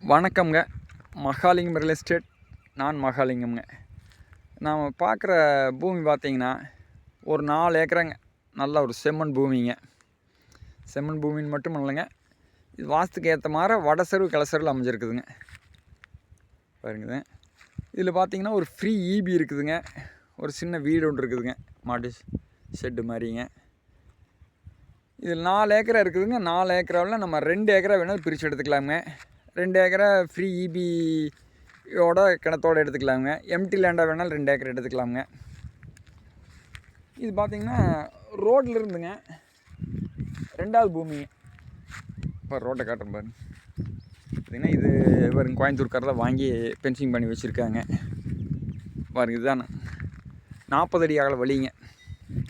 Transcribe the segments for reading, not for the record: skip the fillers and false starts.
வணக்கம்ங்க. Mahalingam real estate. நான் மகாலிங்கம்ங்க. நாம் பார்க்குற பூமி பார்த்திங்கன்னா ஒரு 4 ஏக்கராங்க. நல்ல ஒரு செம்மண் பூமிங்க. செம்மண் பூமின்னு மட்டும் இல்லைங்க, இது வாஸ்துக்கு ஏற்ற மாதிரி வடசெருவு கிளசெருவில் அமைஞ்சிருக்குதுங்க. பாருங்க, இதில் பார்த்திங்கன்னா ஒரு ஃப்ரீ ஈபி இருக்குதுங்க. ஒரு சின்ன வீடு ஒன்று இருக்குதுங்க, மாட்டு ஷெட்டு மாதிரிங்க. இதில் 4 ஏக்கரா இருக்குதுங்க. 4 ஏக்கராவில் நம்ம 2 ஏக்கரா வேணாலும் பிரித்து எடுத்துக்கலாமுங்க. 2 ஏக்கரா ஃப்ரீ ஈபியோட கிணத்தோடு எடுத்துக்கலாமுங்க. எம்டி லேண்டாக வேணாலும் 2 ஏக்கர் எடுத்துக்கலாமுங்க. இது பார்த்திங்கன்னா ரோட்டில் இருந்துங்க 2வது பூமிங்க. இப்போ ரோட்டை காட்டுறேன் பாருங்க. பார்த்திங்கன்னா இது பாருங்க, கோயம்புத்தூர்காரில் வாங்கி பென்சிங் பண்ணி வச்சுருக்காங்க பாருங்க. இதுதான் 40 அடி அகல வழிங்க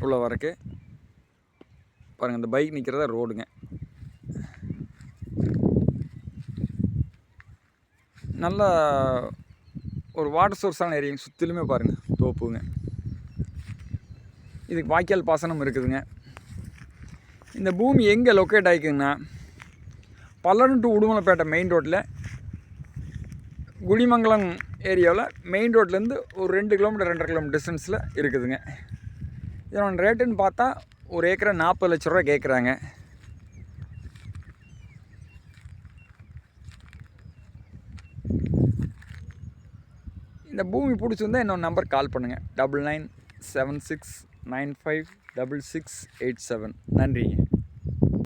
உள்ள வரக்கு. பாருங்கள், இந்த பைக் நிற்கிறதா ரோடுங்க. நல்ல ஒரு வாட்டர் சோர்ஸான ஏரியாங்க. சுற்றிலுமே பாருங்கள் தோப்புங்க. இதுக்கு வாய்க்கால் பாசனம் இருக்குதுங்க. இந்த பூமி எங்கே லொக்கேட் ஆகிக்குதுன்னா, பல்லடம் டு உடுமலைப்பேட்டை மெயின் ரோட்டில் குடிமங்கலம் ஏரியாவில் மெயின் ரோட்லேருந்து ஒரு 2 கிலோமீட்டர் 2.5 கிலோமீட்டர் டிஸ்டன்ஸில் இருக்குதுங்க. இதோட ரேட்டுன்னு பார்த்தா ஒரு ஏக்கரை 40 லட்ச ரூபா கேட்குறாங்க. இந்த பூமி பிடிச்சிருந்தா என்னோட நம்பர் கால் பண்ணுங்கள். 9976956687. நன்றிங்க.